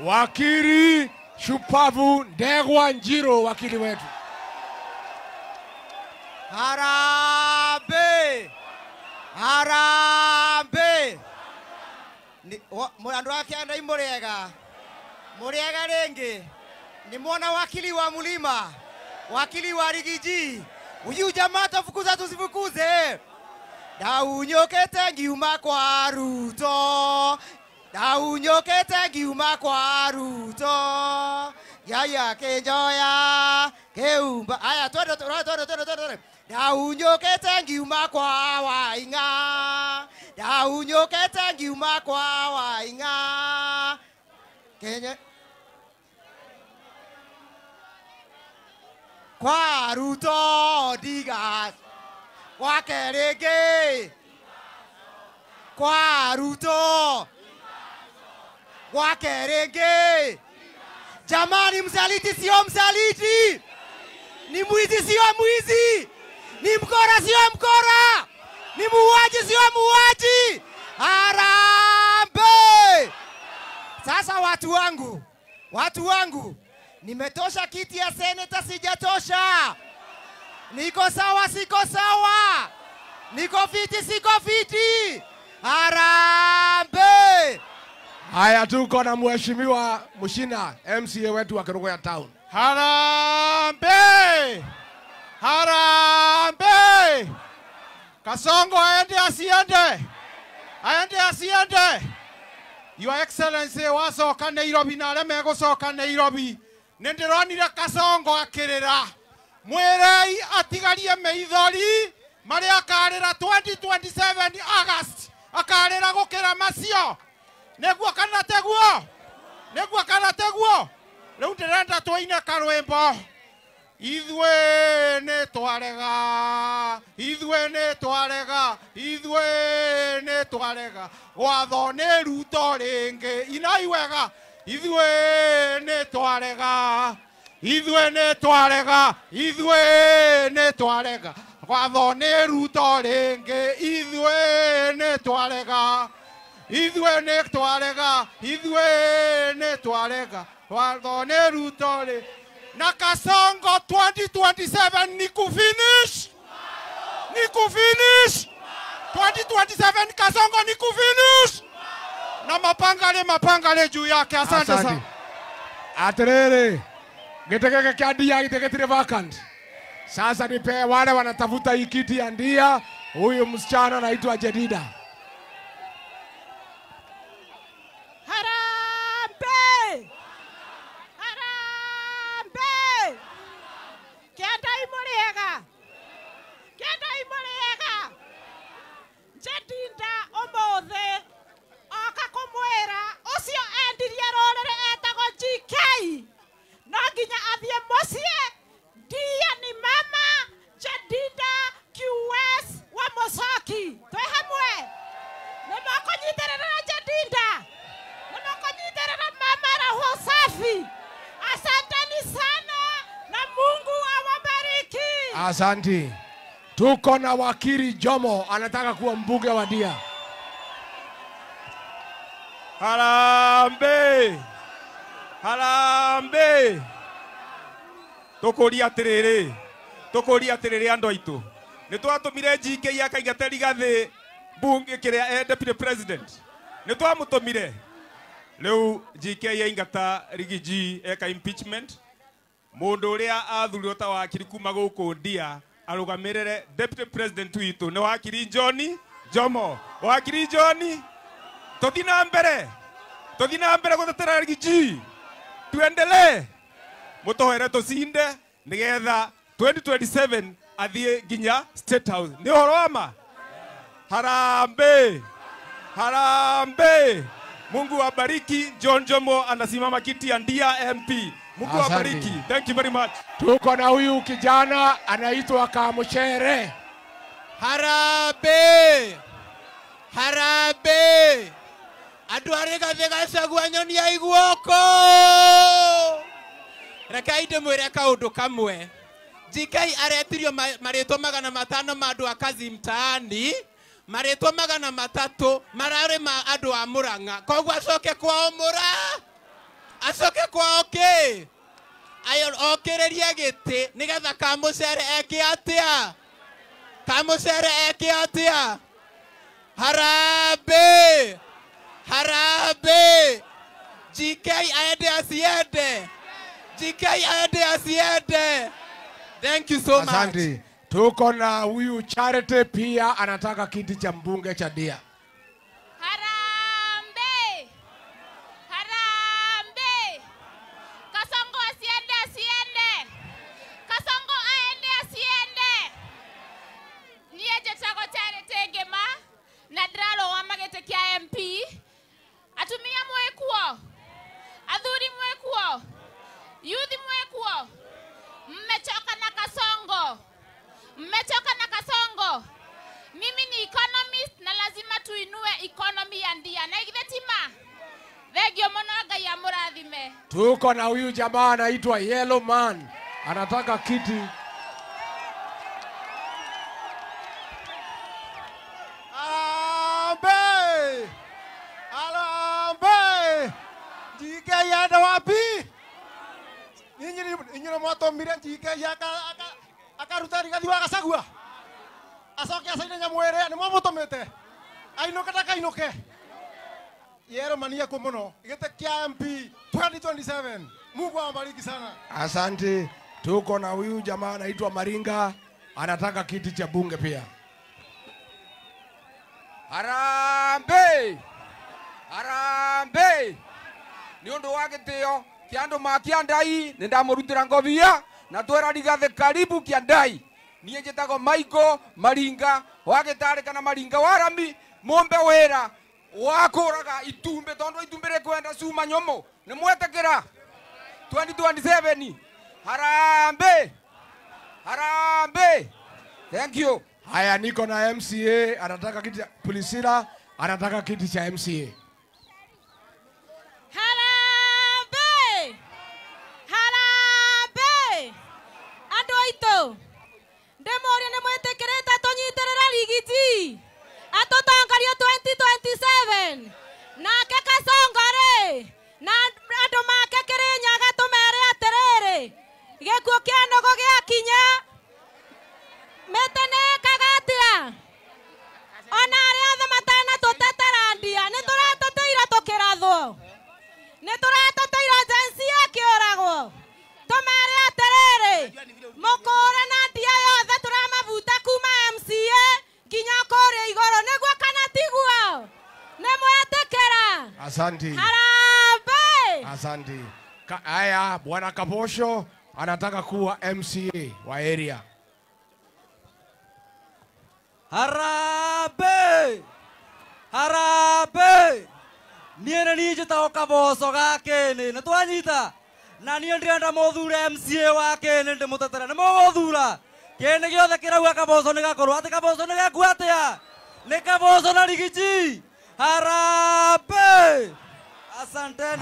wakili shupavu Ndegwa Njiro, wakili wetu. Harambe! Harambe! Mwandu wake anda imuriega. Muriega rengi. Ni mwana wakili wa Mulima. Wakili wa Rigiji. Uyu jamaa tafukuza tusifukuze. Daunyokete ngiuma kwa Ruto. Daunyokete ngiuma kwa Ruto. Yaya kenjoya. Keumba. Aya, twende. Daunyokete ngiuma kwa Wainga. Daunyokete ngiuma kwa Wainga. Kenya. Kwa Ruto digas. Kwa Kerege. Kwa Ruto. Kwa Kerege. Jamani, msaliti sio msaliti. Ni mwizi sio mwizi. Ni mkora sio mkora. Ni muuaji sio muuaji. Harambe! Sasa watu wangu, nimetosha kiti ya seneta, sijatosha. Niko sawa, siko sawa. Niko fiti, siko fiti. Harambe! Haya, tuko na mheshimiwa Mushina, MCA wetu wa Kerugoya Town. Harambe! Harambe! Kasongo aende asiende. Aende asiende. Your Excellency wasoka Nairobi na areme gucoka Nairobi. Nindironire Kasongo akirira. Mwirei atigarie meithori mari akarira 2027 August. Akarira gukira macio. Neguo kana teguo. Neguo kana teguo. Riu ndirenda twaine karwimbo. Idwe ne twarega. Idwe ne twarega. Idwe ne twarega. Watho ne Ruto ringi. Inaiwega. Idwe ne twarega. Idwe ne twarega. Idwe ne twarega. Watho ne Ruto ringi. Idwe ne twarega. Idwe ne twarega. Idwe ne twarega. Watho ne Ruto ringi. Na Kasongo 2027 ni kufinish. Ni kufinish. 2027 Kasongo ni kufinish. Na mapangale juu yake. Asante sana. Aterere. Gitege kia ndia gitege vacant. Sasa nipe wale wanatafuta hii kiti ya ndia. Huyu msichana anaitwa Jedida. Harambe! Harambe! Kenda imuriega. Jedida omothe oka kumwira ucio endirie rorere etago GK. No nginya athie mucie. Ndia ni mama Jedida QS wa Mucoki. Twe hamwe. Nimakonyiterera Jedida. Nimakonyiterera mama roho safi. Asanteni sana na Mungu awabariki. Asante. Tuko na wakili Jomo anataka kuwa mbunge wa Ndia. Harambe! Harambe! Tukuria atiriri andu aitu. Ni twatumire GK akaigateri gathi bunge kiria deputy president. Ni twamutumire. Riu GK yaingata Rigiji eka impeachment. Mundu uria athurirwo ta wakiri kuma guku Ndia arugamirire deputy president witu ni wakiri John Jomo. Wakiri John, tuthina mbere gutetera Rigiji. Tuendelee. Mutohere tucinde nigetha 2027 athie nginya State House. Ni horoma. Harambe! Harambe! Mungu abariki. John Jomo anasimama kiti ya Ndia MP. Mungu abariki. Thank you very much. Tuko na huyu kijana anaitwa Kamushere. Harambe! Harambe! Andu arega thega cagua nyoni ya iguoko. Rekai ndimwire kaundu kamwe. GK aretirio maritwa 500 ma andu a kazi mtaani. Maritwa 300 marare ma andu a Murang'a. Koguo acoke kwao okay ayo okereria gite nigetha kamucere eke atia harambe GK aende asiende. Thank you so much. Asante. Tuko na huyu Charity pia anataka kiti cha mbunge cha Dia. Harambe. Kasongo asiende. Kasongo asiende. Niye jetako Charity ngema na dralo wa magete kia MP. Atumia mwekuo. Athuri mwekuo. Youth mwekuo. Mmechoka na Kasongo. Mimi ni economist na lazima tuinue economy ya Ndia. Na igithetima. Thegio muno Ngai amurathime. Tuko na huyu jamaa anaitwa Yellow Man. Anataka kiti. Alambe. Jika yada wapi? Nyinyi mwatomire jika yaka akarutari gathiwa gacagua. Acoke acaine nyamwere ni mwamutomete. Ainuke ndakainuke. Yero mania kwa muno. Igete kia MP 2027. Mungu awabariki sana. Asante. Tuko na huyu jamaa anaitwa Maringa. Anataka kiti cha bunge pia. Harambe ni undu wa gitio kiandu makia Ndai nindamurutira ngobia na twera rigathe karibu kia Ndai nie njitagwo Michael Maringa wa Gitarika na Maringa warami mumbe wira wakuraga itumbe tondu itumbe rikwenda cuma nyomo ni mwetekera 2027 harambe. Thank you. Haya, niko na MCA anataka kiti cha Pulisira, anataka kiti cha MCA. Harambe. Andu aitu. Ndemoria ni mwetekerete tunyitirira ligiti. Atutangario 2027. Nake Kasongo ri. Na andu make Kirinyaga tumere atiriri. Gikuo kia nogo gia kinya. Metene kagatia. Ona aria othe matana tutetera Ndia. Niturateteira tukirathwo. Niturateteira jensi akioragwo. Tumere atiriri. Mukure na Ndia yothe turamavuta kuma MCA nginya kuria igoro niguo kana tiguo. Nimwetekera. Asante. Harambe. Asante. Haya, Bwana Kabosho anataka kuwa MCA wa area. Harambe niene nije ta Kaboco gakene na twanyita na nie ndirenda muthure MCA wake ndi mutetera ni muguthura kene giothe kirauga Kaboco ni gakorwo ati Kaboco ni gaku atia ni Kaboco na rigiji. Harambe. Asante.